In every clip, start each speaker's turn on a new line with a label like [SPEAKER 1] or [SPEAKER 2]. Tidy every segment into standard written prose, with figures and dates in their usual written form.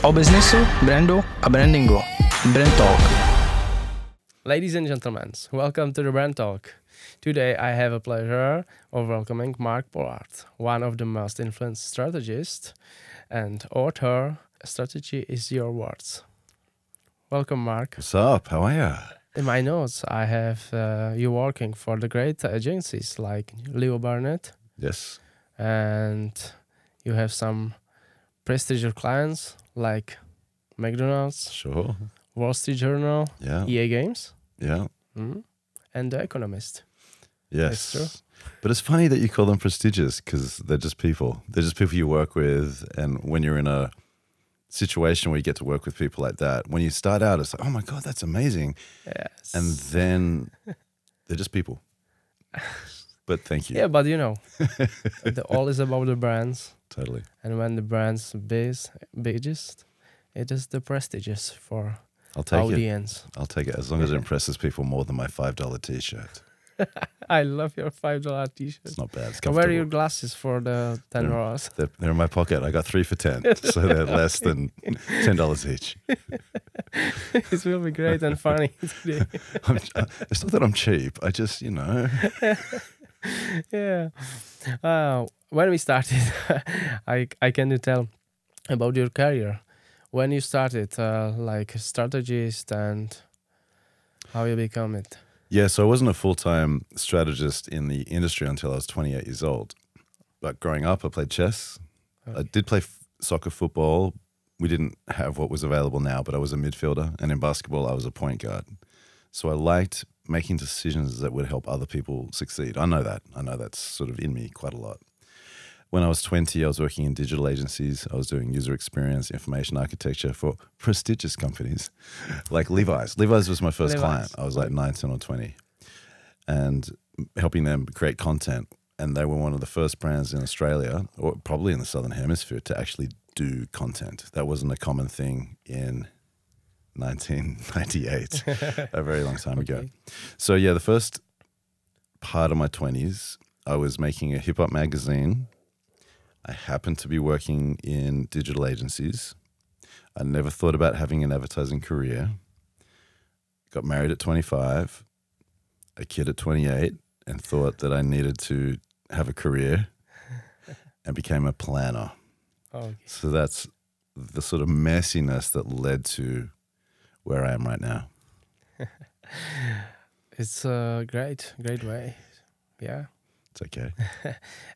[SPEAKER 1] O biznesu, brandu a brandingu. Brand Talk.
[SPEAKER 2] Ladies and gentlemen, welcome to the Brand Talk. Today I have a pleasure of welcoming Mark Pollard, one of the most influenced strategists and author. Strategy is your words. Welcome, Mark.
[SPEAKER 3] What's up? How are you?
[SPEAKER 2] In my notes, I have you working for the great agencies like Leo Burnett.
[SPEAKER 3] Yes.
[SPEAKER 2] And you have some prestigious clients like McDonald's,
[SPEAKER 3] Sure.
[SPEAKER 2] Wall Street Journal,
[SPEAKER 3] Yeah.
[SPEAKER 2] EA Games,
[SPEAKER 3] Yeah.
[SPEAKER 2] and The Economist.
[SPEAKER 3] Yes.
[SPEAKER 2] That's true.
[SPEAKER 3] But it's funny that you call them prestigious because they're just people. They're just people you work with. And when you're in a situation where you get to work with people like that, when you start out, it's like, oh my God, that's amazing.
[SPEAKER 2] Yes.
[SPEAKER 3] And then they're just people. But thank you.
[SPEAKER 2] Yeah, but you know, all is about the brands.
[SPEAKER 3] Totally.
[SPEAKER 2] And when the brand's biggest, it is the prestigious for
[SPEAKER 3] I'll take
[SPEAKER 2] audience.
[SPEAKER 3] it. I'll take it as long as it impresses people more than my $5 t-shirt.
[SPEAKER 2] I love your $5 t-shirt.
[SPEAKER 3] It's not bad. It's
[SPEAKER 2] And
[SPEAKER 3] comfortable.
[SPEAKER 2] where are your glasses for the $10?
[SPEAKER 3] They're in my pocket. I got 3 for $10. So they're less than $10 each.
[SPEAKER 2] It will be great and funny today.
[SPEAKER 3] It's not that I'm cheap. I just,
[SPEAKER 2] Yeah. When we started, I can tell about your career. When you started, like a strategist, and how you become it.
[SPEAKER 3] Yeah, so I wasn't a full-time strategist in the industry until I was 28 years old. But growing up, I played chess.
[SPEAKER 2] Okay.
[SPEAKER 3] I did play soccer, football. We didn't have what was available now, but I was a midfielder. And in basketball, I was a point guard. So I liked making decisions that would help other people succeed. I know that. I know that's sort of in me quite a lot. When I was 20, I was working in digital agencies. I was doing user experience, information architecture for prestigious companies like Levi's. Levi's was my first client. I was like 19 or 20 and helping them create content. And they were one of the first brands in Australia, or probably in the Southern Hemisphere, to actually do content. That wasn't a common thing in 1998, a very long time ago. So yeah, the first part of my 20s, I was making a hip-hop magazine. I happened to be working in digital agencies. I never thought about having an advertising career. Got married at 25, a kid at 28, and thought that I needed to have a career and became a planner.
[SPEAKER 2] Okay.
[SPEAKER 3] So that's the sort of messiness that led to where I am right now.
[SPEAKER 2] It's a great way. Yeah.
[SPEAKER 3] It's okay.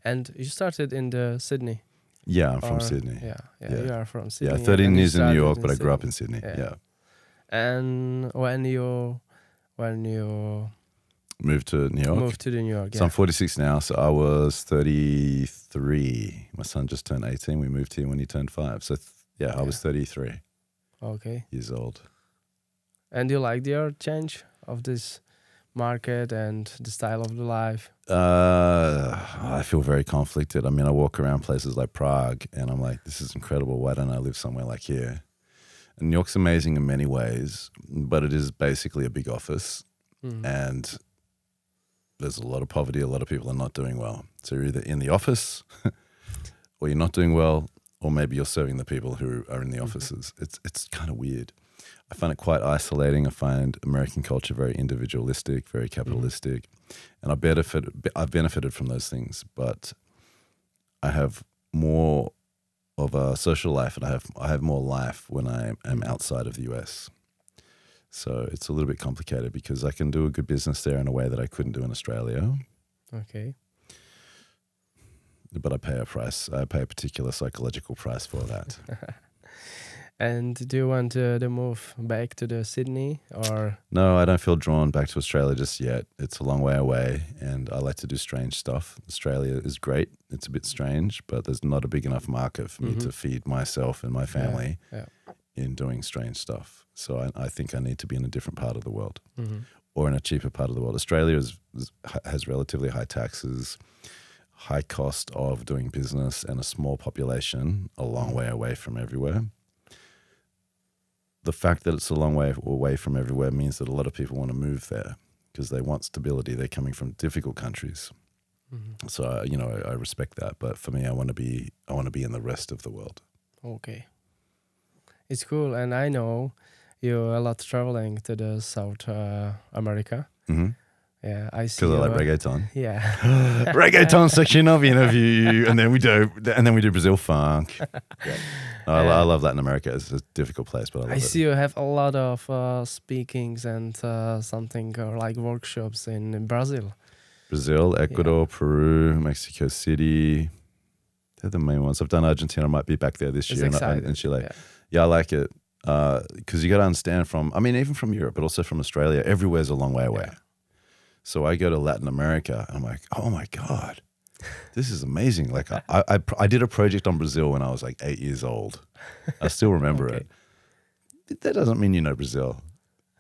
[SPEAKER 2] And you started in the Sydney.
[SPEAKER 3] Yeah, I'm from Sydney.
[SPEAKER 2] Yeah, you are from Sydney.
[SPEAKER 3] Yeah, 13
[SPEAKER 2] and
[SPEAKER 3] years in New
[SPEAKER 2] started
[SPEAKER 3] York, but I grew up in Sydney. Yeah.
[SPEAKER 2] And when you
[SPEAKER 3] Moved to New York.
[SPEAKER 2] moved to the New York,
[SPEAKER 3] So I'm 46 now, so I was 33. My son just turned 18. We moved here when he turned 5. So I was 33
[SPEAKER 2] Okay.
[SPEAKER 3] years old.
[SPEAKER 2] And you like your change of this market and the style of the life?
[SPEAKER 3] I feel very conflicted. I mean, I walk around places like Prague and I'm like, this is incredible. Why don't I live somewhere like here? And New York's amazing in many ways, but it is basically a big office. And there's a lot of poverty. A lot of people are not doing well. So you're either in the office or you're not doing well, or maybe you're serving the people who are in the offices. It's kind of weird. I find it quite isolating. I find American culture very individualistic, very capitalistic. And I've benefited from those things, but I have more of a social life and I have more life when I am outside of the US. So it's a little bit complicated because I can do a good business there in a way that I couldn't do in Australia.
[SPEAKER 2] Okay.
[SPEAKER 3] But I pay a price. I pay a particular psychological price for that.
[SPEAKER 2] And do you want to move back to the Sydney or?
[SPEAKER 3] No, I don't feel drawn back to Australia just yet. It's a long way away and I like to do strange stuff. Australia is great. It's a bit strange, but there's not a big enough market for me to feed myself and my family in doing strange stuff. So I think I need to be in a different part of the world or in a cheaper part of the world. Australia has relatively high taxes, high cost of doing business and a small population a long way away from everywhere. The fact that it's a long way away from everywhere means that a lot of people want to move there because they want stability. They're coming from difficult countries. So, I respect that. But for me, I want to be in the rest of the world.
[SPEAKER 2] Okay. It's cool, and I know you a lot traveling to the South America.
[SPEAKER 3] Mm-hmm.
[SPEAKER 2] Yeah, I see.
[SPEAKER 3] Because I like reggaeton.
[SPEAKER 2] Yeah.
[SPEAKER 3] Reggaeton section of the interview, and then we do Brazil funk. Yeah. I love Latin America. It's a difficult place, but I love it.
[SPEAKER 2] I see you have a lot of speakings and something like workshops in Brazil.
[SPEAKER 3] Brazil, Ecuador, Peru, Mexico City. They're the main ones. I've done Argentina. I might be back there this year. And Chile. Yeah, I like it. Because you got to understand even from Europe, but also from Australia, everywhere's a long way away.
[SPEAKER 2] Yeah.
[SPEAKER 3] So I go to Latin America and I'm like, oh my God, this is amazing. Like I did a project on Brazil when I was like 8 years old. I still remember it. That doesn't mean you know Brazil.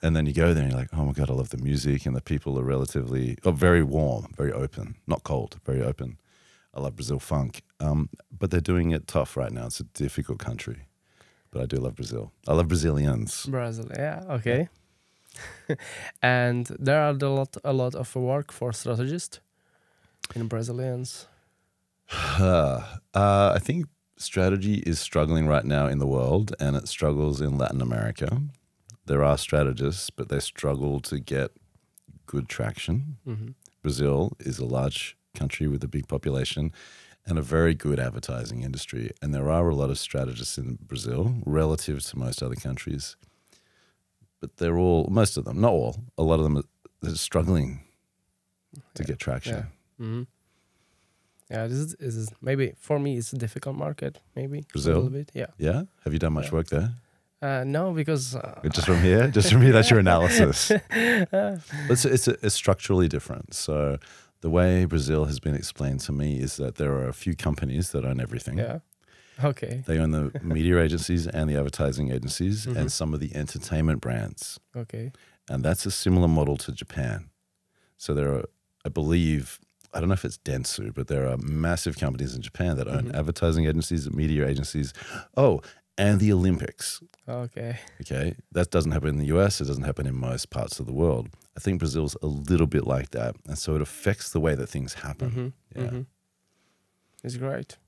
[SPEAKER 3] And then you go there and you're like, oh my God, I love the music and the people are very warm, very open, not cold, very open. I love Brazil funk. But they're doing it tough right now. It's a difficult country. But I do love Brazil. I love Brazilians.
[SPEAKER 2] Brazil, yeah, okay. And there are a lot of work for strategists in Brazilians.
[SPEAKER 3] I think strategy is struggling right now in the world, and it struggles in Latin America. There are strategists, but they struggle to get good traction. Mm-hmm. Brazil is a large country with a big population and a very good advertising industry. And there are a lot of strategists in Brazil relative to most other countries. But they're all, most of them, not all, a lot of them are struggling to get traction.
[SPEAKER 2] Yeah. Mm-hmm. Yeah, this is maybe for me it's a difficult market. Maybe
[SPEAKER 3] Brazil,
[SPEAKER 2] a little bit. Yeah.
[SPEAKER 3] Yeah. Have you done much work there?
[SPEAKER 2] No, because
[SPEAKER 3] just from here, that's your analysis. It's structurally different. So the way Brazil has been explained to me is that there are a few companies that own everything.
[SPEAKER 2] Yeah. Okay.
[SPEAKER 3] They own the media agencies and the advertising agencies and some of the entertainment brands.
[SPEAKER 2] Okay.
[SPEAKER 3] And that's a similar model to Japan. So there are, I believe, I don't know if it's Dentsu, but there are massive companies in Japan that own advertising agencies, media agencies. Oh, and the Olympics.
[SPEAKER 2] Okay.
[SPEAKER 3] Okay. That doesn't happen in the US. It doesn't happen in most parts of the world. I think Brazil's a little bit like that. And so it affects the way that things happen.
[SPEAKER 2] Mm-hmm.
[SPEAKER 3] Yeah.
[SPEAKER 2] Mm-hmm. It's great.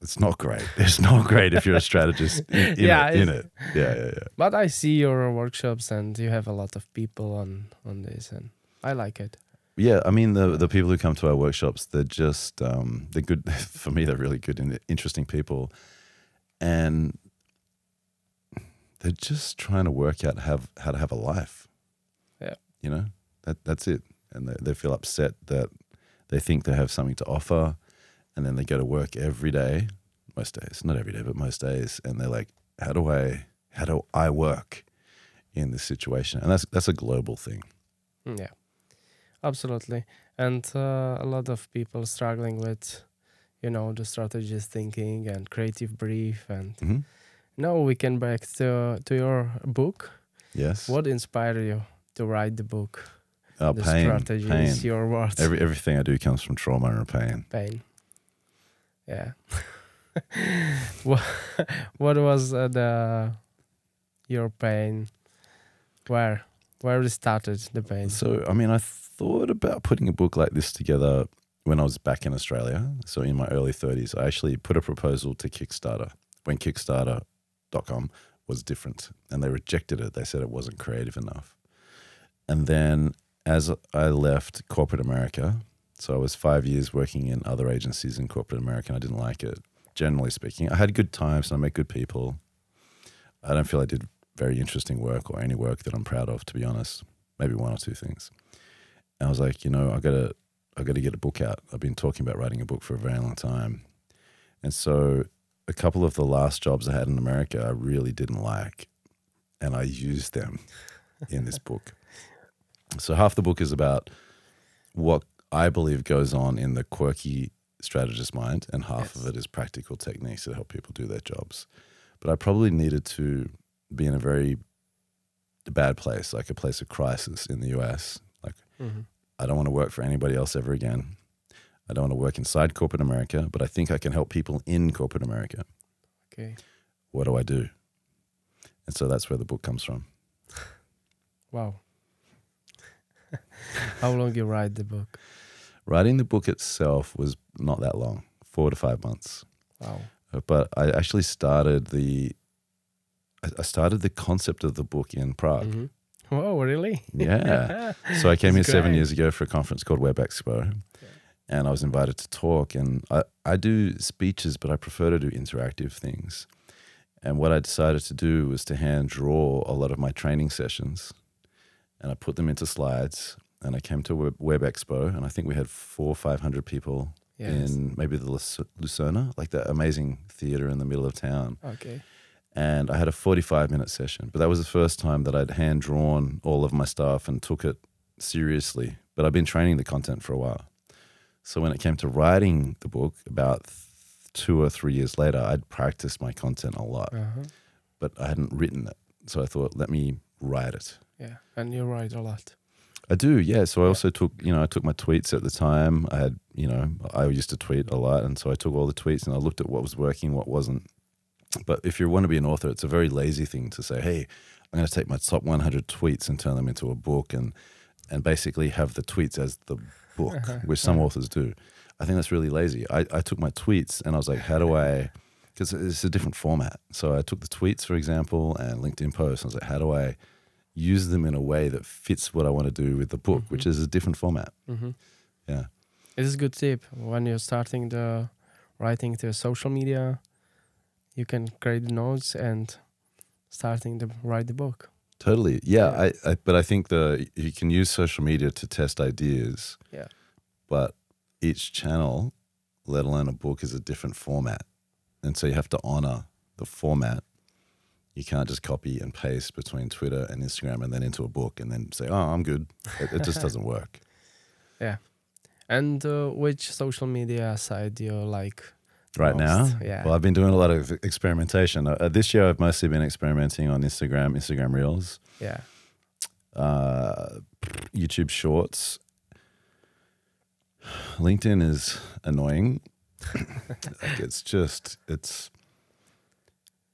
[SPEAKER 3] It's not great. It's not great if you're a strategist in it. Yeah.
[SPEAKER 2] But I see your workshops and you have a lot of people on this and I like it.
[SPEAKER 3] Yeah, I mean, the people who come to our workshops, they're just, they're good. For me, they're really good and interesting people. And they're just trying to work out how to have a life.
[SPEAKER 2] Yeah.
[SPEAKER 3] You know, that's it. And they feel upset that they think they have something to offer. And then they go to work every day, most days, not every day, but most days. And they're like, how do I work in this situation? And that's a global thing.
[SPEAKER 2] Yeah, absolutely. And a lot of people struggling with, the strategist thinking and creative brief. And now we can back to your book.
[SPEAKER 3] Yes.
[SPEAKER 2] What inspired you to write the book? The
[SPEAKER 3] pain,
[SPEAKER 2] strategies, your words.
[SPEAKER 3] Everything I do comes from trauma and pain.
[SPEAKER 2] Pain. Yeah. what was your pain? Where it started, the pain?
[SPEAKER 3] So, I mean, I thought about putting a book like this together when I was back in Australia. So in my early 30s, I actually put a proposal to Kickstarter when Kickstarter.com was different and they rejected it. They said it wasn't creative enough. And then as I left corporate America, so I was 5 years working in other agencies in corporate America and I didn't like it, generally speaking. I had good times and I met good people. I don't feel I did very interesting work or any work that I'm proud of, to be honest. Maybe one or two things. And I was like, I got to get a book out. I've been talking about writing a book for a very long time. And so a couple of the last jobs I had in America I really didn't like. And I used them in this book. So half the book is about what I believe goes on in the quirky strategist mind, and half of it is practical techniques that help people do their jobs. But I probably needed to be in a very bad place, like a place of crisis in the US. Like, I don't want to work for anybody else ever again. I don't want to work inside corporate America, but I think I can help people in corporate America.
[SPEAKER 2] Okay.
[SPEAKER 3] What do I do? And so that's where the book comes from.
[SPEAKER 2] Wow. How long you write the book?
[SPEAKER 3] Writing the book itself was not that long, 4 to 5 months.
[SPEAKER 2] Wow.
[SPEAKER 3] But I actually started the I started the concept of the book in Prague.
[SPEAKER 2] Oh, really?
[SPEAKER 3] Yeah. So I came here
[SPEAKER 2] That's
[SPEAKER 3] 7
[SPEAKER 2] great.
[SPEAKER 3] years ago for a conference called Web Expo, and I was invited to talk. And I do speeches, but I prefer to do interactive things. And what I decided to do was to hand draw a lot of my training sessions, and I put them into slides. And I came to Web Expo, and I think we had 400 or 500 people in maybe the Lucerna, like that amazing theater in the middle of town.
[SPEAKER 2] Okay.
[SPEAKER 3] And I had a 45-minute session, but that was the first time that I'd hand drawn all of my stuff and took it seriously. But I've been training the content for a while. So when it came to writing the book, about 2 or 3 years later, I'd practiced my content a lot, but I hadn't written it. So I thought, let me write it.
[SPEAKER 2] Yeah, and you write a lot.
[SPEAKER 3] I do, yeah. So I also took, I took my tweets at the time. I had, I used to tweet a lot. And so I took all the tweets and I looked at what was working, what wasn't. But if you want to be an author, it's a very lazy thing to say, hey, I'm going to take my top 100 tweets and turn them into a book and basically have the tweets as the book, which some authors do. I think that's really lazy. I took my tweets and I was like, how do I, because it's a different format. So I took the tweets, for example, and LinkedIn posts. And I was like, how do I use them in a way that fits what I want to do with the book, which is a different format. Yeah.
[SPEAKER 2] It is a good tip. When you're starting the writing to social media, you can create the notes and starting to write the book.
[SPEAKER 3] Totally. Yeah. But I think you can use social media to test ideas.
[SPEAKER 2] Yeah.
[SPEAKER 3] But each channel, let alone a book, is a different format. And so you have to honor the format. You can't just copy and paste between Twitter and Instagram and then into a book and then say, oh, I'm good. It just doesn't work.
[SPEAKER 2] Yeah. And which social media site do you like
[SPEAKER 3] right
[SPEAKER 2] most?
[SPEAKER 3] Now?
[SPEAKER 2] Yeah.
[SPEAKER 3] Well, I've been doing a lot of experimentation. This year, I've mostly been experimenting on Instagram Reels.
[SPEAKER 2] Yeah.
[SPEAKER 3] YouTube Shorts. LinkedIn is annoying.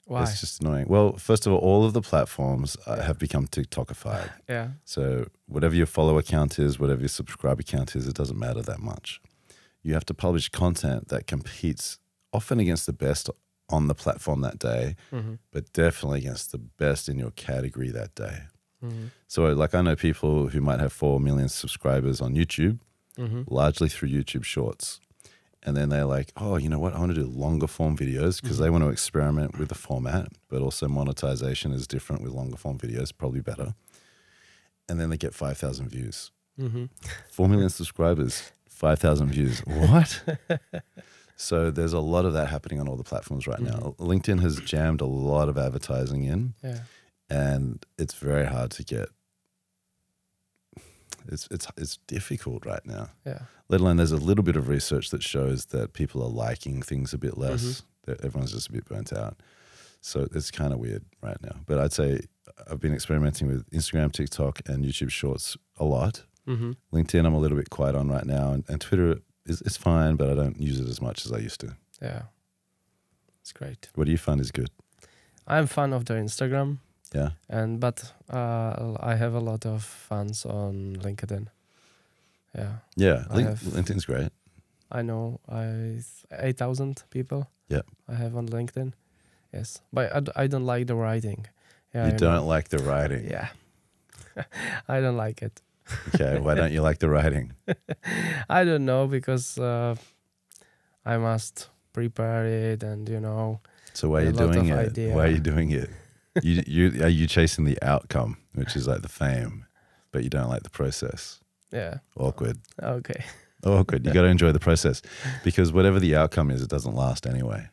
[SPEAKER 2] Why?
[SPEAKER 3] It's just annoying. Well, first of all of the platforms have become TikTokified.
[SPEAKER 2] Yeah.
[SPEAKER 3] So whatever your follower count is, whatever your subscriber count is, it doesn't matter that much. You have to publish content that competes often against the best on the platform that day, but definitely against the best in your category that day. So like I know people who might have 4 million subscribers on YouTube, largely through YouTube Shorts. And then they're like, oh, you know what? I want to do longer form videos because they want to experiment with the format, but also monetization is different with longer form videos, probably better. And then they get 5,000 views. 4 million subscribers, 5,000 views. What? So there's a lot of that happening on all the platforms right now. LinkedIn has jammed a lot of advertising in, and it's very hard to get. It's difficult right now. Yeah. Let alone there's a little bit of research that shows that people are liking things a bit less. That everyone's just a bit burnt out. So it's kind of weird right now. But I'd say I've been experimenting with Instagram, TikTok, and YouTube Shorts a lot. LinkedIn I'm a little bit quiet on right now. And Twitter is fine, but I don't use it as much as I used to.
[SPEAKER 2] Yeah. It's great.
[SPEAKER 3] What do you find is good?
[SPEAKER 2] I'm fan of the Instagram.
[SPEAKER 3] Yeah.
[SPEAKER 2] But I have a lot of fans on LinkedIn. Yeah.
[SPEAKER 3] Yeah. LinkedIn's great.
[SPEAKER 2] I know 8,000 people.
[SPEAKER 3] Yeah.
[SPEAKER 2] I have on LinkedIn. Yes. But I don't like the writing. Yeah,
[SPEAKER 3] you don't like the writing?
[SPEAKER 2] Yeah. I don't like it.
[SPEAKER 3] Okay. Why don't you like the writing?
[SPEAKER 2] I don't know, because I must prepare it and,
[SPEAKER 3] So why are you doing it?
[SPEAKER 2] idea.
[SPEAKER 3] Why are you doing it? Are you chasing the outcome, which is like the fame, but you don't like the process?
[SPEAKER 2] Yeah.
[SPEAKER 3] Awkward.
[SPEAKER 2] Okay.
[SPEAKER 3] Awkward. You got to enjoy the process, because whatever the outcome is, it doesn't last anyway.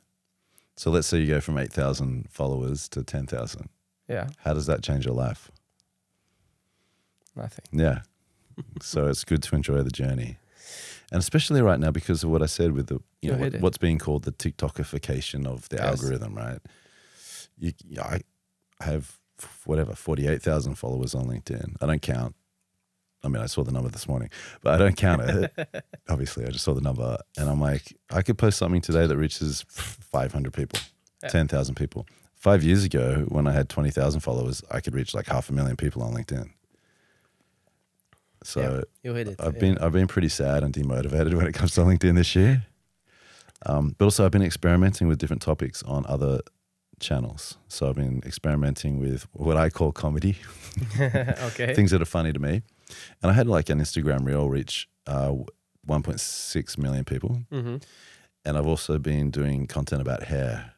[SPEAKER 3] So let's say you go from 8,000 followers to 10,000.
[SPEAKER 2] Yeah.
[SPEAKER 3] How does that change your life?
[SPEAKER 2] Nothing.
[SPEAKER 3] Yeah. So it's good to enjoy the journey. And especially right now, because of what I said with the, what's being called the TikTokification of the algorithm, right? I have 48,000 followers on LinkedIn. I don't count. I mean, I saw the number this morning, but I don't count it. Obviously, I just saw the number, and I'm like, I could post something today that reaches 500 people, 10,000 people. 5 years ago, when I had 20,000 followers, I could reach like 500,000 people on LinkedIn. So
[SPEAKER 2] you hit it.
[SPEAKER 3] I've been pretty sad and demotivated when it comes to LinkedIn this year. But also I've been experimenting with different topics on other channels. So I've been experimenting with what I call comedy,
[SPEAKER 2] Okay.
[SPEAKER 3] things that are funny to me. And I had like an Instagram reel reach 1.6 million people.
[SPEAKER 2] Mm-hmm.
[SPEAKER 3] And I've also been doing content about hair.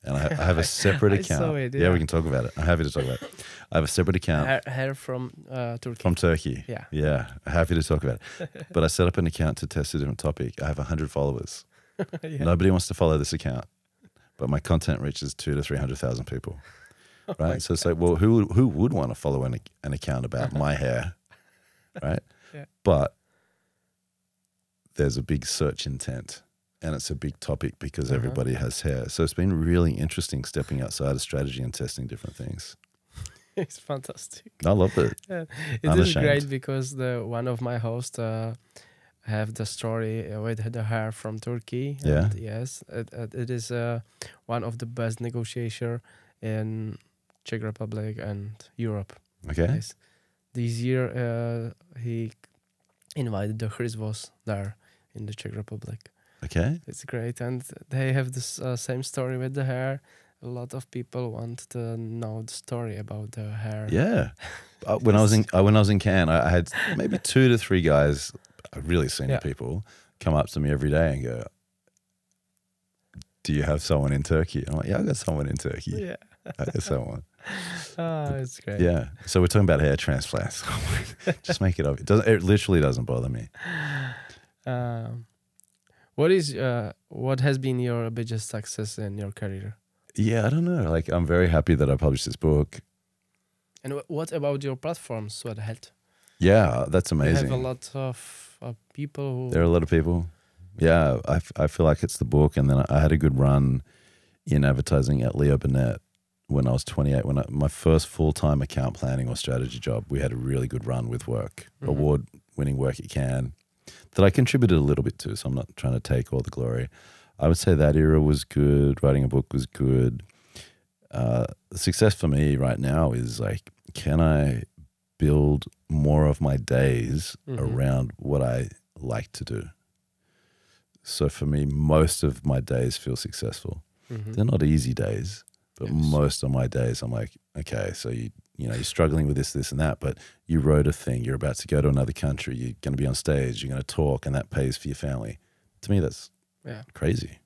[SPEAKER 3] And I have a separate account.
[SPEAKER 2] I saw it,
[SPEAKER 3] Yeah, we can talk about it. I'm happy to talk about it. I have a separate account.
[SPEAKER 2] Hair from Turkey.
[SPEAKER 3] From Turkey.
[SPEAKER 2] Yeah.
[SPEAKER 3] Yeah. Happy to talk about it. But I set up an account to test a different topic. I have 100 followers.
[SPEAKER 2] Yeah.
[SPEAKER 3] Nobody wants to follow this account. But my content reaches 200,000 to 300,000 people. Right? So it's like, well, who would want to follow an account about my hair? Right?
[SPEAKER 2] Yeah.
[SPEAKER 3] But there's a big search intent. And it's a big topic because everybody has hair. So it's been really interesting stepping outside of strategy and testing different things.
[SPEAKER 2] It's fantastic.
[SPEAKER 3] I love it.
[SPEAKER 2] Yeah. It is great because one of my hosts have the story with the hair from Turkey.
[SPEAKER 3] Yeah.
[SPEAKER 2] And yes, it is one of the best negotiator in Czech Republic and Europe.
[SPEAKER 3] Okay.
[SPEAKER 2] Yes. This year he invited the Chris was there in the Czech Republic.
[SPEAKER 3] Okay.
[SPEAKER 2] It's great, and they have this same story with the hair. A lot of people want to know the story about the hair.
[SPEAKER 3] Yeah. When I was in Cannes, I had maybe 2 to 3 guys, really senior people, come up to me every day and go, "Do you have someone in Turkey?" I'm like, "Yeah, I got someone in Turkey.
[SPEAKER 2] Yeah.
[SPEAKER 3] I got someone."
[SPEAKER 2] It's great.
[SPEAKER 3] Yeah. So we're talking about hair transplants. Just make it up. It literally doesn't bother me.
[SPEAKER 2] What has been your biggest success in your career?
[SPEAKER 3] Yeah, I don't know. Like, I'm very happy that I published this book.
[SPEAKER 2] And what about your platforms, Sweathead?
[SPEAKER 3] Yeah, that's amazing.
[SPEAKER 2] You have a lot of people who...
[SPEAKER 3] There are a lot of people. Yeah, I feel like it's the book. And then I had a good run in advertising at Leo Burnett when I was 28. My first full-time account planning or strategy job, we had a really good run with work, award-winning work at Cannes, that I contributed a little bit to, so I'm not trying to take all the glory. I would say that era was good. Writing a book was good. Success for me right now is like, can I build more of my days around what I like to do? So for me, most of my days feel successful. They're not easy days, but most of my days I'm like, okay, so you're struggling with this and that, but you wrote a thing, you're about to go to another country, you're going to be on stage, you're going to talk, and that pays for your family. To me, that's crazy.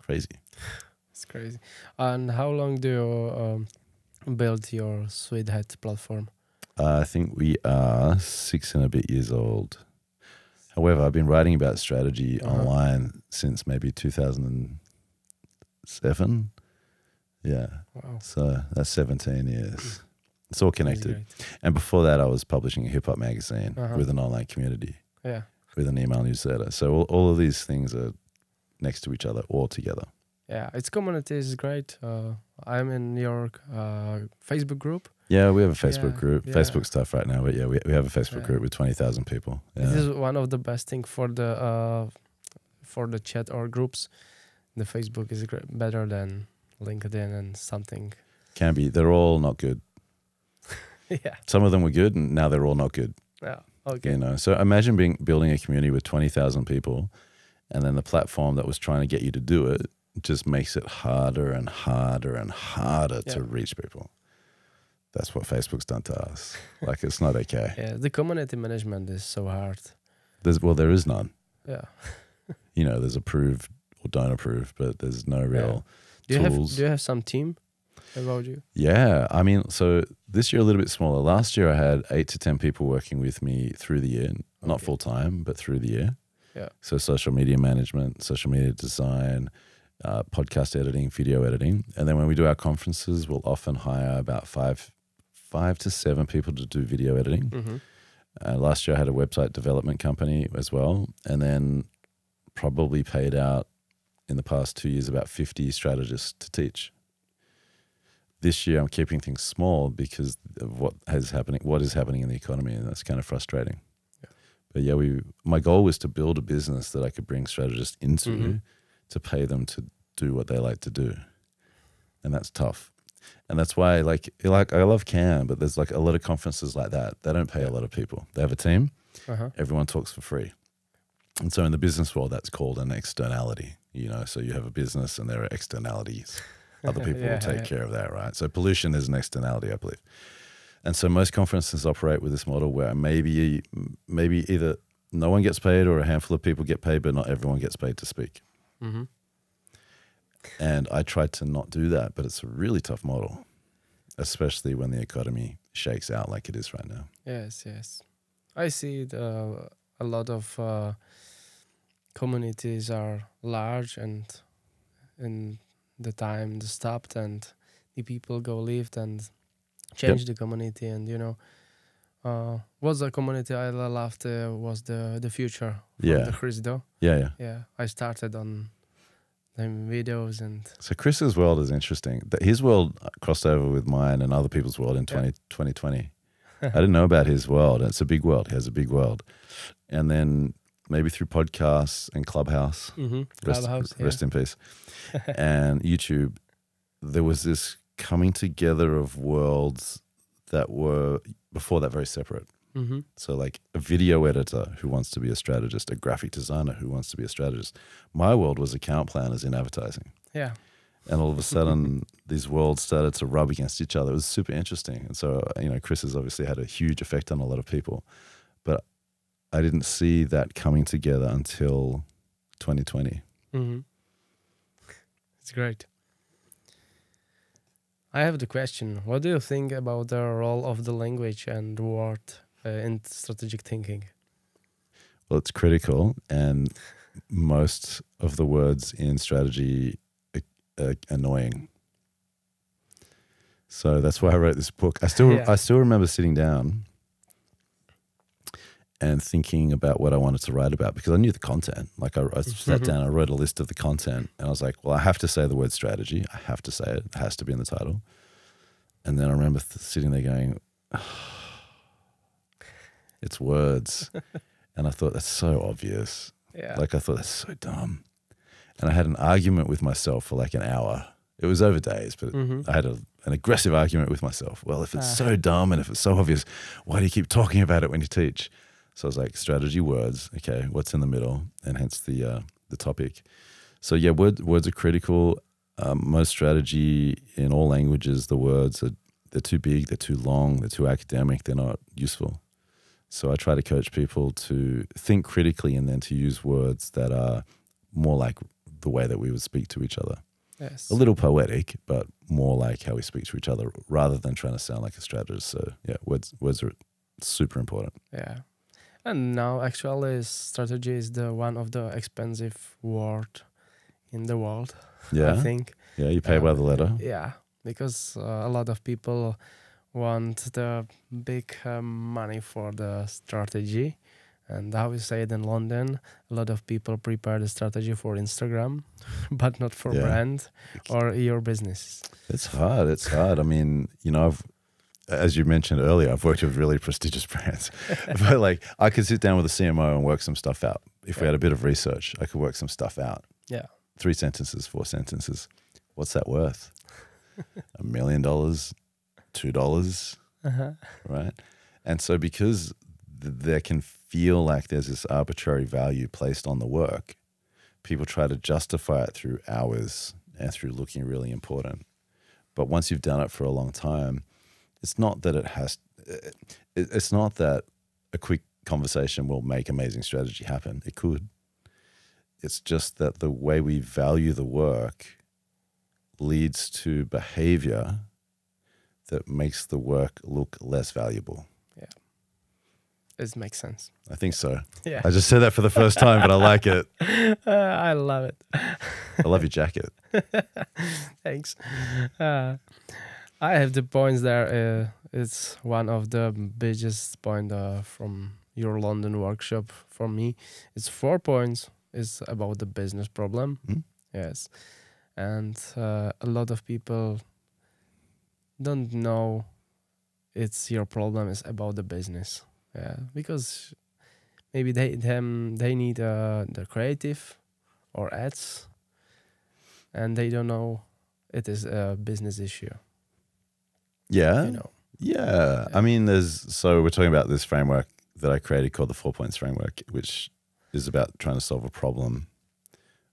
[SPEAKER 2] It's crazy. And how long do you build your Sweathead platform?
[SPEAKER 3] I think we are 6 and a bit years old. However, I've been writing about strategy online since maybe 2007. Yeah.
[SPEAKER 2] Wow.
[SPEAKER 3] So that's 17 years. It's all connected. And before that, I was publishing a hip-hop magazine with an online community, with an email newsletter. So all of these things are next to each other, all together.
[SPEAKER 2] Yeah, its community is great. I'm in your Facebook group.
[SPEAKER 3] Yeah, we have a Facebook group. Facebook stuff right now, but yeah, we have a Facebook group with 20,000 people. Yeah.
[SPEAKER 2] This is one of the best things for the chat or groups. The Facebook is better than LinkedIn and something.
[SPEAKER 3] Can be. They're all not good.
[SPEAKER 2] Yeah.
[SPEAKER 3] Some of them were good, and now they're all not good.
[SPEAKER 2] Yeah. Okay.
[SPEAKER 3] So imagine building a community with 20,000 people, and then the platform that was trying to get you to do it just makes it harder and harder and harder to reach people. That's what Facebook's done to us. Like, it's not okay.
[SPEAKER 2] Yeah, the community management is so hard.
[SPEAKER 3] There is none.
[SPEAKER 2] Yeah.
[SPEAKER 3] There's approve or don't approve, but there's no real tools.
[SPEAKER 2] Do you have some team about you?
[SPEAKER 3] Yeah. I mean, so this year a little bit smaller. Last year I had 8 to 10 people working with me through the year. Not full time, but through the year.
[SPEAKER 2] Yeah.
[SPEAKER 3] So social media management, social media design, podcast editing, video editing. And then when we do our conferences, we'll often hire about 5 to 7 people to do video editing. Last year I had a website development company as well. And then probably paid out in the past 2 years about 50 strategists to teach. This year I'm keeping things small because of what is happening in the economy, and that's kind of frustrating. Yeah. But yeah, my goal was to build a business that I could bring strategists into to pay them to do what they like to do. And that's tough. And that's why I love Cannes, but there's like a lot of conferences like that. They don't pay a lot of people. They have a team. Everyone talks for free. And so in the business world, that's called an externality. So you have a business and there are externalities. Other people will take care of that, right? So pollution is an externality, I believe. And so most conferences operate with this model where maybe either no one gets paid or a handful of people get paid, but not everyone gets paid to speak.
[SPEAKER 2] Mm-hmm.
[SPEAKER 3] And I tried to not do that, but it's a really tough model, especially when the economy shakes out like it is right now.
[SPEAKER 2] Yes, yes. I see a lot of communities are large, and in the time they stopped and the people go lived and change the community. And what's the community I loved was the future from the Chris Do.
[SPEAKER 3] Yeah.
[SPEAKER 2] I started on them videos. And
[SPEAKER 3] so Chris's world is interesting. His world crossed over with mine and other people's world in 2020. I didn't know about his world. It's a big world. He has a big world. And then maybe through podcasts and Clubhouse, rest in peace, and YouTube, there was this coming together of worlds that were before that very separate.
[SPEAKER 2] Mm-hmm.
[SPEAKER 3] So like a video editor who wants to be a strategist, a graphic designer who wants to be a strategist. My world was account planners in advertising.
[SPEAKER 2] Yeah.
[SPEAKER 3] And all of a sudden, these worlds started to rub against each other. It was super interesting. And so, Chris has obviously had a huge effect on a lot of people. But I didn't see that coming together until 2020.
[SPEAKER 2] Mm-hmm. It's great. I have the question. What do you think about the role of the language and word in strategic thinking?
[SPEAKER 3] Well, it's critical. And most of the words in strategy annoying. So that's why I wrote this book. I still remember sitting down and thinking about what I wanted to write about because I knew the content. Like I sat down, I wrote a list of the content, and I was like, well, I have to say the word strategy. I have to say it. It has to be in the title. And then I remember sitting there going, it's words. And I thought, that's so obvious.
[SPEAKER 2] Yeah.
[SPEAKER 3] Like I thought, that's so dumb. And I had an argument with myself for like an hour. It was over days, but I had an aggressive argument with myself. Well, if it's so dumb and if it's so obvious, why do you keep talking about it when you teach? So I was like, strategy, words. Okay, what's in the middle? And hence the topic. So yeah, words are critical. Most strategy in all languages, the words they're too big, they're too long, they're too academic, they're not useful. So I try to coach people to think critically and then to use words that are more like the way that we would speak to each other.
[SPEAKER 2] Yes.
[SPEAKER 3] A little poetic, but more like how we speak to each other rather than trying to sound like a strategist. So yeah, words are super important.
[SPEAKER 2] Yeah. And now actually strategy is the one of the expensive word in the world.
[SPEAKER 3] Yeah.
[SPEAKER 2] I think.
[SPEAKER 3] Yeah, you pay by the letter.
[SPEAKER 2] Yeah, because a lot of people want the big money for the strategy. And how we say it in London, a lot of people prepare the strategy for Instagram, but not for brand or your business.
[SPEAKER 3] It's hard. It's hard. I mean, as you mentioned earlier, I've worked with really prestigious brands. But like I could sit down with a CMO and work some stuff out. If we had a bit of research, I could work some stuff out.
[SPEAKER 2] Yeah. 3 sentences,
[SPEAKER 3] 4 sentences. What's that worth? $1 million, $2, right? And so because there can feel like there's this arbitrary value placed on the work, people try to justify it through hours and through looking really important. But once you've done it for a long time, it's not that it's not that a quick conversation will make amazing strategy happen. It could. It's just that the way we value the work leads to behavior that makes the work look less valuable.
[SPEAKER 2] Yeah. It makes sense.
[SPEAKER 3] I think so.
[SPEAKER 2] Yeah.
[SPEAKER 3] I just said that for the first time, but I like it.
[SPEAKER 2] I love it.
[SPEAKER 3] I love your jacket.
[SPEAKER 2] Thanks. I have the points there. It's one of the biggest point from your London workshop for me. It's 4 points. It's about the business problem. Yes. And a lot of people don't know it's your problem is about the business. Yeah, because maybe they need the creative or ads, and they don't know it is a business issue.
[SPEAKER 3] Yeah, yeah. I mean, so we're talking about this framework that I created called the 4 points framework, which is about trying to solve a problem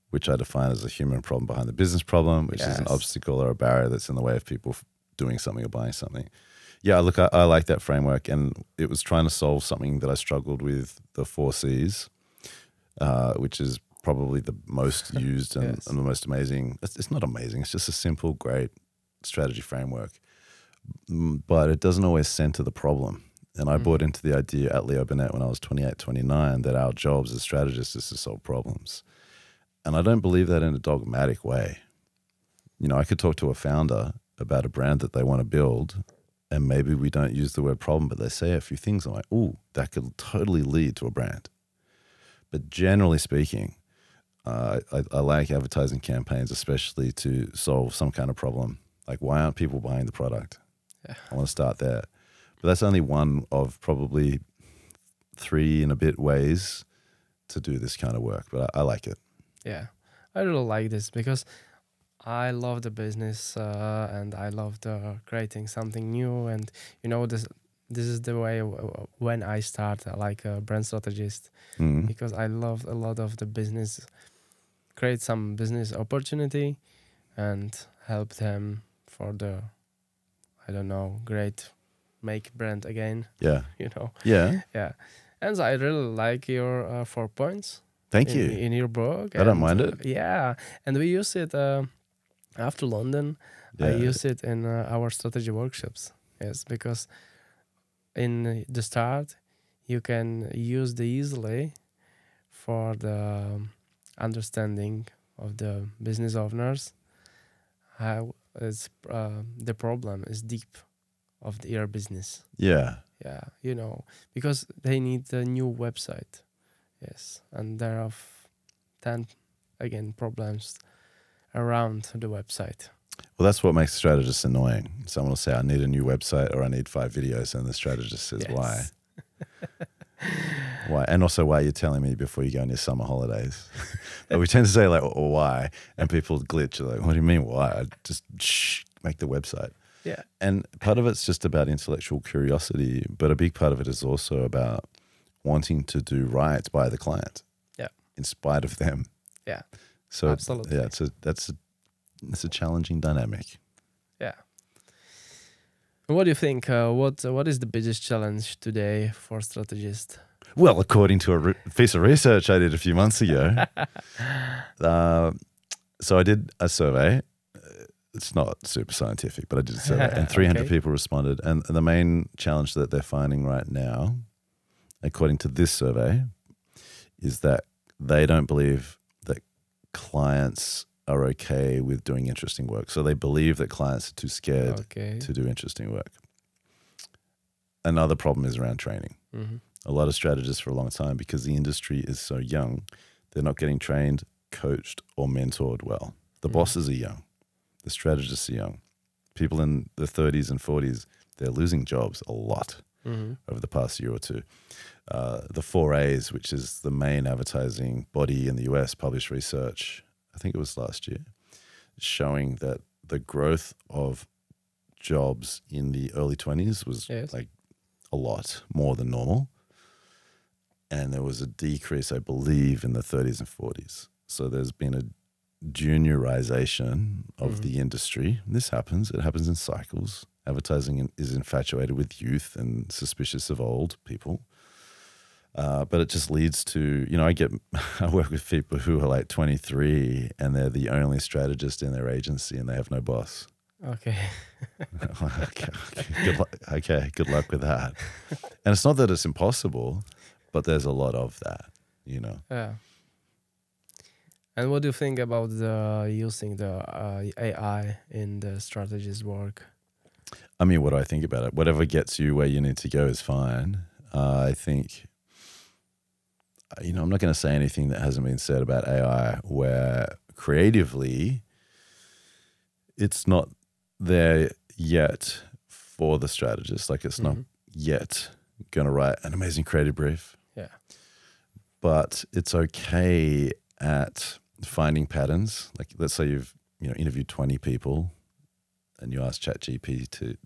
[SPEAKER 3] which I define as a human problem behind the business problem, which is an obstacle or a barrier that's in the way of people doing something or buying something. Yeah, look, I like that framework, and it was trying to solve something that I struggled with, the 4 C's, which is probably the most used and the most amazing. It's not amazing. It's just a simple, great strategy framework, but it doesn't always center the problem. And I bought into the idea at Leo Burnett when I was 28, 29, that our jobs as strategists is to solve problems. And I don't believe that in a dogmatic way. You know, I could talk to a founder about a brand that they want to build, and maybe we don't use the word problem, but they say a few things. I'm like, ooh, that could totally lead to a brand. But generally speaking, I like advertising campaigns, especially to solve some kind of problem. Like, why aren't people buying the product? Yeah. I want to start there. But that's only one of probably 3 and a bit ways to do this kind of work. But I like it.
[SPEAKER 2] Yeah, I really like this because I love the business and I love creating something new. And, you know, this is the way when I start like a brand strategist, because I love a lot of the business, create some business opportunity and help them for the, I don't know, great make brand again.
[SPEAKER 3] Yeah.
[SPEAKER 2] You know?
[SPEAKER 3] Yeah.
[SPEAKER 2] Yeah. And I really like your 4 points.
[SPEAKER 3] Thank you.
[SPEAKER 2] In your book.
[SPEAKER 3] I don't mind it.
[SPEAKER 2] Yeah. And we use it after London. I use it in our strategy workshops. Yes, because in the start, you can use it easily for the understanding of the business owners. How it's, the problem is deep of your business.
[SPEAKER 3] Yeah.
[SPEAKER 2] Yeah, you know, because they need a new website. Yes, and there are 10, again, problems around the website.
[SPEAKER 3] Well, that's what makes strategists annoying. Someone will say, I need a new website or I need 5 videos, and the strategist says, why? Why? And also, why are you telling me before you go on your summer holidays? But we tend to say, like, why? And people glitch. Like, what do you mean, why? I just make the website.
[SPEAKER 2] Yeah.
[SPEAKER 3] And part of it's just about intellectual curiosity, but a big part of it is also about wanting to do right by the client. Yeah. In spite of them.
[SPEAKER 2] Yeah.
[SPEAKER 3] So
[SPEAKER 2] absolutely.
[SPEAKER 3] Yeah, it's a challenging dynamic.
[SPEAKER 2] Yeah. What do you think? What is the biggest challenge today for strategists?
[SPEAKER 3] Well, according to a piece of research I did a few months ago, so I did a survey. It's not super scientific, but I did a survey, and 300 people responded. And the main challenge that they're finding right now, according to this survey, is that they don't believe that clients are okay with doing interesting work. So they believe that clients are too scared to do interesting work. Another problem is around training. A lot of strategists for a long time, because the industry is so young, they're not getting trained, coached, or mentored well. The bosses are young. The strategists are young. People in the 30s and 40s, they're losing jobs a lot over the past year or two. The 4As, which is the main advertising body in the US, published research, I think it was last year, showing that the growth of jobs in the early 20s was like a lot more than normal. And there was a decrease, I believe, in the 30s and 40s. So there's been a juniorization of the industry. This happens. It happens in cycles. Advertising is infatuated with youth and suspicious of old people. But it just leads to, you know, I work with people who are like 23 and they're the only strategist in their agency and they have no boss.
[SPEAKER 2] Okay.
[SPEAKER 3] Good luck with that. And it's not that it's impossible, but there's a lot of that, you know.
[SPEAKER 2] Yeah. And what do you think about using the AI in the strategist work?
[SPEAKER 3] I mean, what do I think about it? Whatever gets you where you need to go is fine. I think, you know, I'm not going to say anything that hasn't been said about AI, where creatively it's not there yet for the strategist. Like, it's not yet going to write an amazing creative brief.
[SPEAKER 2] Yeah.
[SPEAKER 3] But it's okay at finding patterns. Like, let's say you've, you know, interviewed 20 people and you ask ChatGPT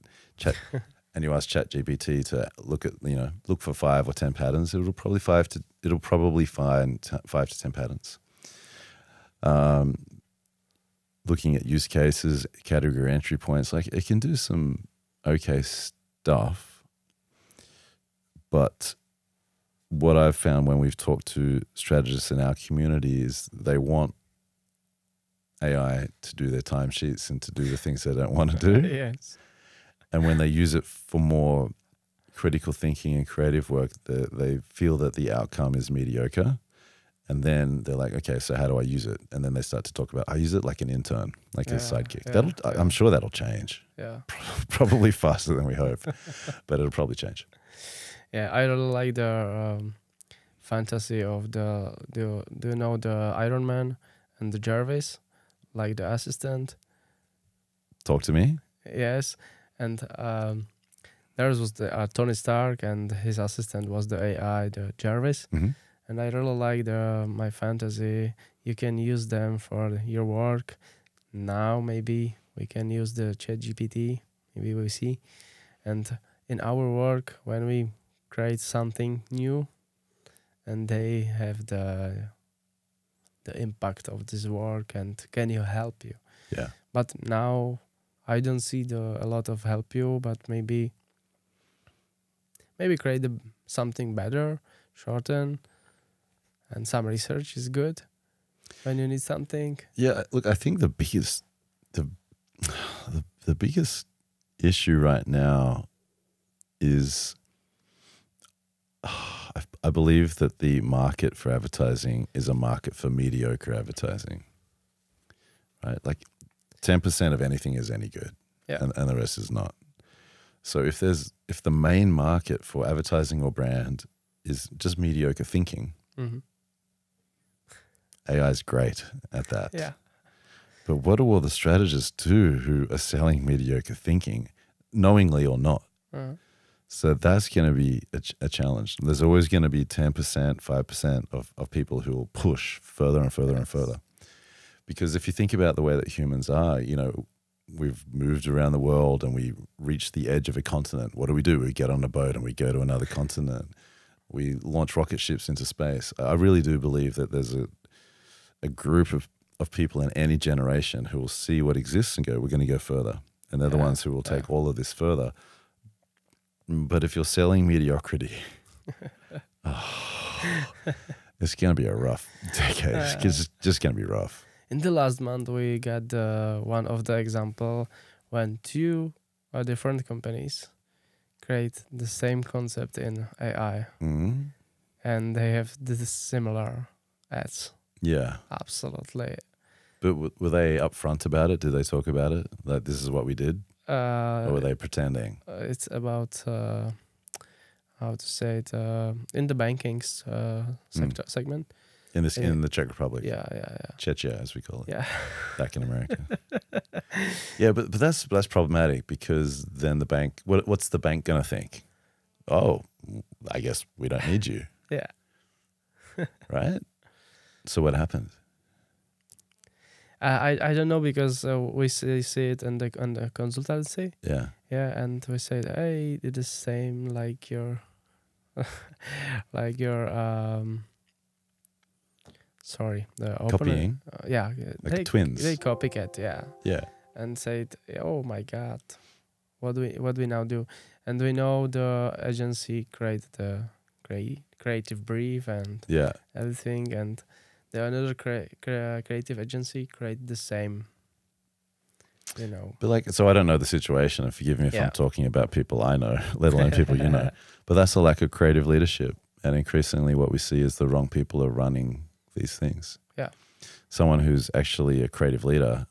[SPEAKER 3] to look for 5 or 10 patterns. It'll probably find 5 to 10 patterns. looking at use cases, category entry points. Like it can do some okay stuff, but what I've found when we've talked to strategists in our community is they want AI to do their timesheets and to do the things they don't want to do.
[SPEAKER 2] Yes.
[SPEAKER 3] And when they use it for more critical thinking and creative work, they feel that the outcome is mediocre. And then they're like, okay, so how do I use it? And then they start to talk about, I use it like an intern, like a sidekick. I'm sure that'll change.
[SPEAKER 2] Yeah.
[SPEAKER 3] Probably faster than we hope, but it'll probably change.
[SPEAKER 2] Yeah, I really like the fantasy of do you know the Iron Man and the Jarvis, like the assistant?
[SPEAKER 3] Talk to me.
[SPEAKER 2] Yes, and theirs was the Tony Stark, and his assistant was the AI, the Jarvis.
[SPEAKER 3] Mm-hmm.
[SPEAKER 2] And I really like my fantasy. You can use them for your work. Now maybe we can use the ChatGPT. Maybe we see. And in our work, when we create something new, and they have the impact of this work, and can you help you?
[SPEAKER 3] Yeah.
[SPEAKER 2] But now I don't see a lot of help you. But maybe create something better, shorten. And some research is good when you need something.
[SPEAKER 3] Yeah, look, I think the biggest issue right now is I believe that the market for advertising is a market for mediocre advertising. Right? Like 10% of anything is any good.
[SPEAKER 2] Yeah.
[SPEAKER 3] And the rest is not. So if the main market for advertising or brand is just mediocre thinking,
[SPEAKER 2] mm-hmm.
[SPEAKER 3] AI is great at that.
[SPEAKER 2] Yeah.
[SPEAKER 3] But what do all the strategists do who are selling mediocre thinking, knowingly or not?
[SPEAKER 2] Uh-huh.
[SPEAKER 3] So that's going to be a challenge. There's always going to be 10%, 5% of people who will push further and further and further. Because if you think about the way that humans are, we've moved around the world and we reach the edge of a continent. What do? We get on a boat and we go to another continent. We launch rocket ships into space. I really do believe that there's a group of people in any generation who will see what exists and go, we're going to go further. And they're the ones who will take all of this further. But if you're selling mediocrity, it's going to be a rough decade. It's just going to be rough.
[SPEAKER 2] In the last month, we got one of the example when two different companies create the same concept in AI.
[SPEAKER 3] Mm-hmm.
[SPEAKER 2] And they have this similar ads.
[SPEAKER 3] Yeah.
[SPEAKER 2] Absolutely.
[SPEAKER 3] But were they upfront about it? Did they talk about it? Like, this is what we did? Or were they pretending?
[SPEAKER 2] It's about, how to say it, in the banking sector segment.
[SPEAKER 3] In the Czech Republic?
[SPEAKER 2] Yeah.
[SPEAKER 3] Czechia, as we call it.
[SPEAKER 2] Yeah.
[SPEAKER 3] Back in America. Yeah, but that's problematic because then the bank, what's the bank going to think? Oh, I guess we don't need you.
[SPEAKER 2] Yeah.
[SPEAKER 3] Right? So what happened?
[SPEAKER 2] I don't know because we see it in the consultancy.
[SPEAKER 3] Yeah.
[SPEAKER 2] Yeah, and we say, hey, it's the same like your sorry, the
[SPEAKER 3] copying.
[SPEAKER 2] Yeah,
[SPEAKER 3] like twins.
[SPEAKER 2] They copycat, yeah.
[SPEAKER 3] Yeah.
[SPEAKER 2] And said, oh my God, what we now do? And we know the agency created the creative brief and everything, and the another creative agency created the same.
[SPEAKER 3] But so I don't know the situation, and forgive me if I'm talking about people I know, let alone people you know. But that's a lack of creative leadership, and increasingly what we see is the wrong people are running these things.
[SPEAKER 2] Yeah.
[SPEAKER 3] Someone who's actually a creative leader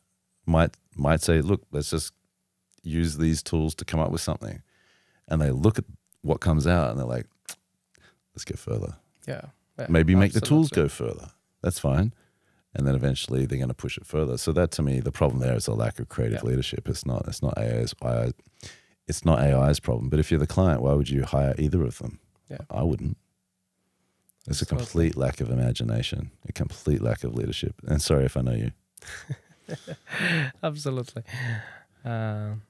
[SPEAKER 3] might say, look, let's just use these tools to come up with something. And they look at what comes out and they're like, let's go further.
[SPEAKER 2] Yeah.
[SPEAKER 3] Maybe make the tools go further. That's fine. And then eventually they're going to push it further. So that, to me, the problem there is a lack of creative leadership. It's not AI's problem. But if you're the client, why would you hire either of them?
[SPEAKER 2] Yeah.
[SPEAKER 3] I wouldn't. There's a complete lack of imagination, a complete lack of leadership. And sorry if I know you.
[SPEAKER 2] Absolutely. Can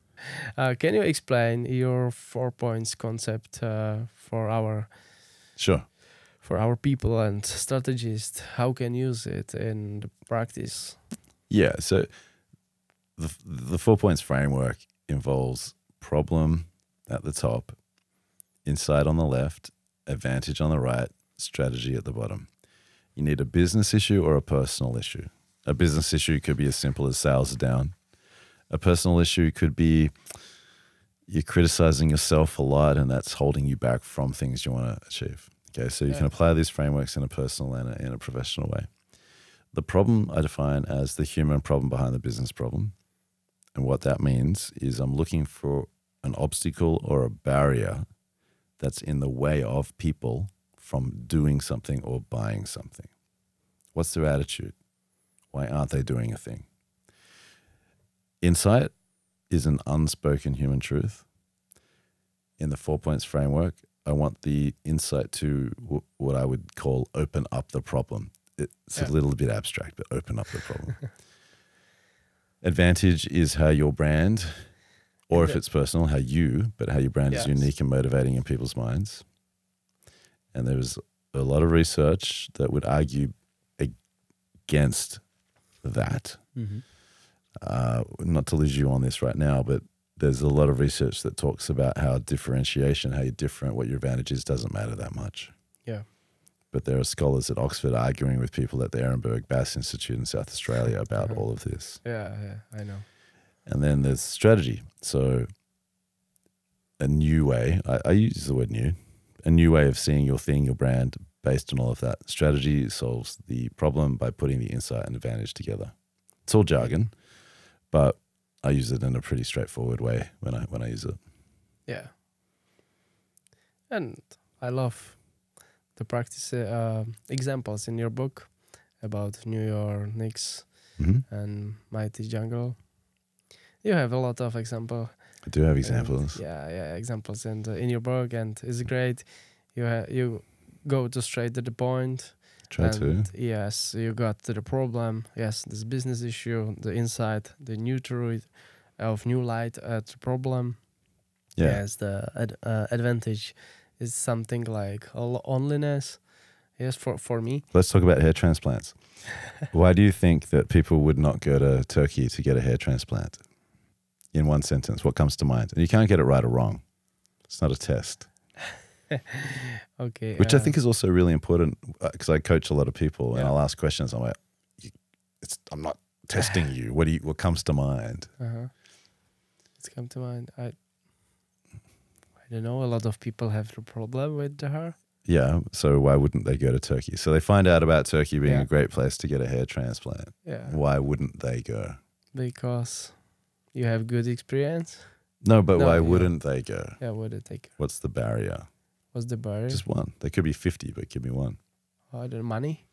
[SPEAKER 2] you explain your 4 points concept for for our people and strategists, how can use it in the practice?
[SPEAKER 3] Yeah, so the 4 points framework involves problem at the top, insight on the left, advantage on the right, strategy at the bottom. You need a business issue or a personal issue. A business issue could be as simple as sales are down. A personal issue could be you're criticizing yourself a lot and that's holding you back from things you want to achieve. Okay, so you can apply these frameworks in a personal and in a professional way. The problem I define as the human problem behind the business problem. And what that means is I'm looking for an obstacle or a barrier that's in the way of people from doing something or buying something. What's their attitude? Why aren't they doing a thing? Insight is an unspoken human truth. In the 4 points framework, I want the insight to what I would call open up the problem. It's a little bit abstract, but open up the problem. Advantage is how your brand, or if it's personal, how your brand is unique and motivating in people's minds. And there's a lot of research that would argue against that. Not to lose you on this right now, but there's a lot of research that talks about how differentiation, how you're different, what your advantage is, doesn't matter that much.
[SPEAKER 2] Yeah.
[SPEAKER 3] But there are scholars at Oxford arguing with people at the Ehrenberg Bass Institute in South Australia about all of this.
[SPEAKER 2] Yeah, I know.
[SPEAKER 3] And then there's strategy. So a new way, I use the word new, a new way of seeing your thing, your brand, based on all of that. Strategy solves the problem by putting the insight and advantage together. It's all jargon, but I use it in a pretty straightforward way when I use it.
[SPEAKER 2] Yeah. And I love the practice examples in your book about New York Knicks and Mighty Jungle. You have a lot of examples.
[SPEAKER 3] I do have examples.
[SPEAKER 2] Examples in your book, and it's great. You go straight to the point.
[SPEAKER 3] Try to.
[SPEAKER 2] Yes, you got to the problem. Yes, this business issue, the insight, the neutral of new light at the problem.
[SPEAKER 3] Yeah.
[SPEAKER 2] Yes, the advantage is something like loneliness. Yes, for me.
[SPEAKER 3] Let's talk about hair transplants. Why do you think that people would not go to Turkey to get a hair transplant? In one sentence, what comes to mind? And you can't get it right or wrong. It's not a test.
[SPEAKER 2] Okay.
[SPEAKER 3] Which I think is also really important because I coach a lot of people and I'll ask questions. I'm like, I'm not testing you. What comes to mind?
[SPEAKER 2] It's come to mind. I don't know. A lot of people have the problem with the hair.
[SPEAKER 3] Yeah. So why wouldn't they go to Turkey? So they find out about Turkey being a great place to get a hair transplant.
[SPEAKER 2] Yeah.
[SPEAKER 3] Why wouldn't they go?
[SPEAKER 2] Because you have good experience.
[SPEAKER 3] No, but why wouldn't they go?
[SPEAKER 2] Yeah, wouldn't they go?
[SPEAKER 3] What's the barrier?
[SPEAKER 2] What's the barrier?
[SPEAKER 3] Just one. There could be 50, but it could be one.
[SPEAKER 2] Oh, the money?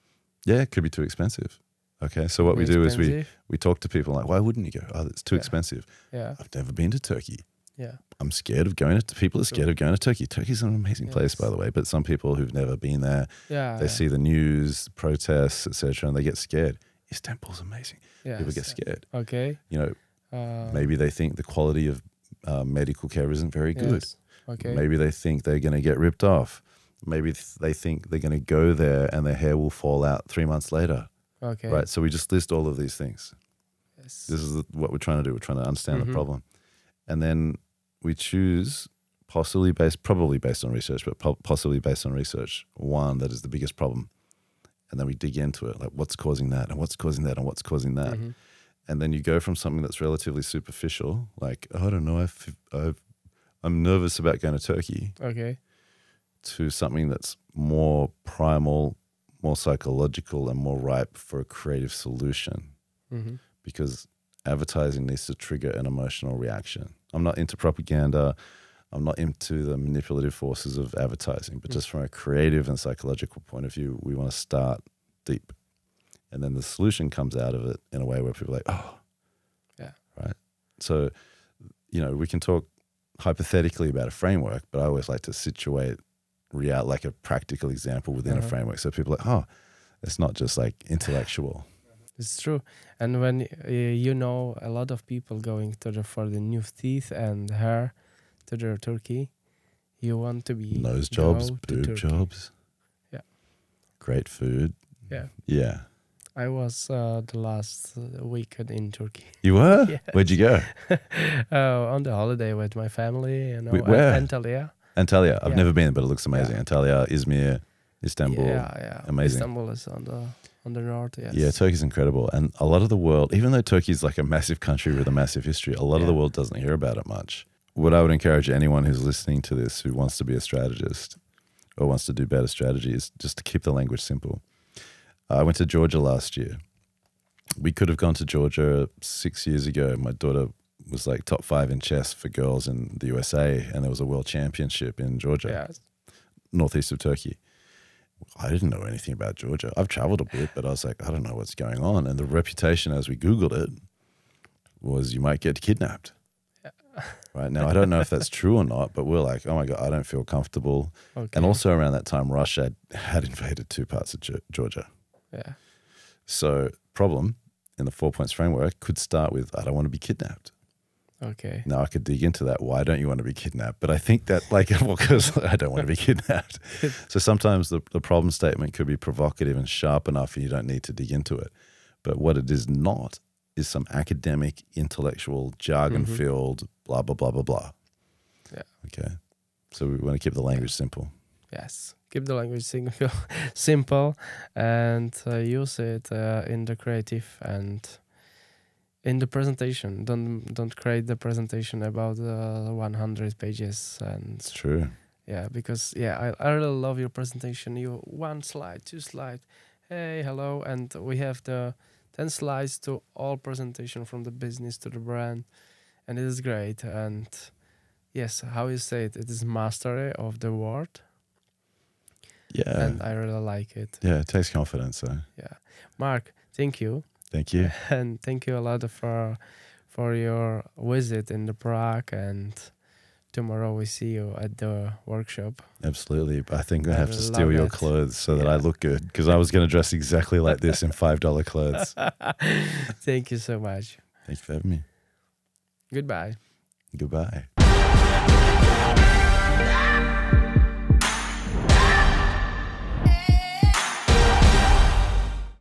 [SPEAKER 3] Yeah, it could be too expensive. Okay, so what we do is we talk to people like, why wouldn't you go? Oh, it's too expensive.
[SPEAKER 2] Yeah.
[SPEAKER 3] I've never been to Turkey.
[SPEAKER 2] Yeah.
[SPEAKER 3] I'm scared of going to, people are scared of going to Turkey. Turkey's an amazing place, by the way, but some people who've never been there, they see the news, protests, etc., and they get scared. Istanbul's amazing. People get scared.
[SPEAKER 2] Okay.
[SPEAKER 3] You know, maybe they think the quality of medical care isn't very good.
[SPEAKER 2] Okay.
[SPEAKER 3] Maybe they think they're going to get ripped off. Maybe they think they're going to go there and their hair will fall out 3 months later.
[SPEAKER 2] Okay.
[SPEAKER 3] Right. So we just list all of these things.
[SPEAKER 2] Yes.
[SPEAKER 3] This is what we're trying to do. We're trying to understand the problem. And then we choose probably based on research, but possibly based on research, one that is the biggest problem. And then we dig into it, like what's causing that and what's causing that and what's causing that. And then you go from something that's relatively superficial, like, I don't know, I'm nervous about going to Turkey.
[SPEAKER 2] Okay.
[SPEAKER 3] To something that's more primal, more psychological, and more ripe for a creative solution. Because advertising needs to trigger an emotional reaction. I'm not into propaganda. I'm not into the manipulative forces of advertising, but just from a creative and psychological point of view, we want to start deep. And then the solution comes out of it in a way where people are like, oh,
[SPEAKER 2] yeah,
[SPEAKER 3] right. So, you know, we can talk hypothetically about a framework, but I always like to situate like a practical example within a framework. So people are like, oh, it's not just like intellectual.
[SPEAKER 2] It's true. And when you know a lot of people going for the new teeth and hair to Turkey, you want to be
[SPEAKER 3] nose jobs, boob jobs.
[SPEAKER 2] Yeah.
[SPEAKER 3] Great food.
[SPEAKER 2] Yeah.
[SPEAKER 3] Yeah.
[SPEAKER 2] I was the last weekend in Turkey.
[SPEAKER 3] You were?
[SPEAKER 2] Yes.
[SPEAKER 3] Where'd you go?
[SPEAKER 2] On the holiday with my family, you know,
[SPEAKER 3] Where?
[SPEAKER 2] Antalya.
[SPEAKER 3] Antalya. I've
[SPEAKER 2] Yeah.
[SPEAKER 3] never been, but it looks amazing.
[SPEAKER 2] Yeah.
[SPEAKER 3] Antalya, Izmir, Istanbul.
[SPEAKER 2] Yeah.
[SPEAKER 3] Amazing.
[SPEAKER 2] Istanbul is on the north, yes.
[SPEAKER 3] Yeah, Turkey's incredible. And a lot of the world, even though Turkey's like a massive country with a massive history, a lot of the world doesn't hear about it much. What I would encourage anyone who's listening to this who wants to be a strategist or wants to do better strategy is just to keep the language simple. I went to Georgia last year. We could have gone to Georgia 6 years ago. My daughter was like top 5 in chess for girls in the USA, and there was a world championship in Georgia,
[SPEAKER 2] Yes.
[SPEAKER 3] northeast of Turkey. I didn't know anything about Georgia. I've traveled a bit, but I was like, I don't know what's going on. And the reputation as we Googled it was you might get kidnapped. Right now, I don't know if that's true or not, but we're like, oh my God, I don't feel comfortable.
[SPEAKER 2] Okay.
[SPEAKER 3] And also around that time, Russia had invaded 2 parts of Georgia.
[SPEAKER 2] Yeah.
[SPEAKER 3] So problem in the 4 points framework could start with, I don't want to be kidnapped.
[SPEAKER 2] Okay.
[SPEAKER 3] Now I could dig into that. Why don't you want to be kidnapped? But I think that like, because I don't want to be kidnapped. So sometimes the problem statement could be provocative and sharp enough and you don't need to dig into it. But what it is not is some academic, intellectual, jargon-filled, blah, blah, blah, blah, blah.
[SPEAKER 2] Yeah.
[SPEAKER 3] Okay. So we want to keep the language simple.
[SPEAKER 2] Yes. Keep the language simple and use it in the creative and in the presentation. Don't create the presentation about 100 pages. And
[SPEAKER 3] It's true.
[SPEAKER 2] yeah, because I really love your presentation. You 1 slide, 2 slide. Hey, hello, and we have the 10 slides to all presentation from the business to the brand, and it is great. And yes, how you say it, it is mastery of the word.
[SPEAKER 3] Yeah.
[SPEAKER 2] And I really like it.
[SPEAKER 3] Yeah, it takes confidence. So
[SPEAKER 2] Yeah, Mark, thank you.
[SPEAKER 3] thank you.
[SPEAKER 2] And thank you a lot for your visit in the Prague, and tomorrow we see you at the workshop.
[SPEAKER 3] Absolutely. But I think I
[SPEAKER 2] I
[SPEAKER 3] have to steal
[SPEAKER 2] love
[SPEAKER 3] your
[SPEAKER 2] it.
[SPEAKER 3] clothes so that I look good because I was going to dress exactly like this in $5 clothes.
[SPEAKER 2] Thank you so much.
[SPEAKER 3] Thank you for having me.
[SPEAKER 2] Goodbye.
[SPEAKER 3] Goodbye.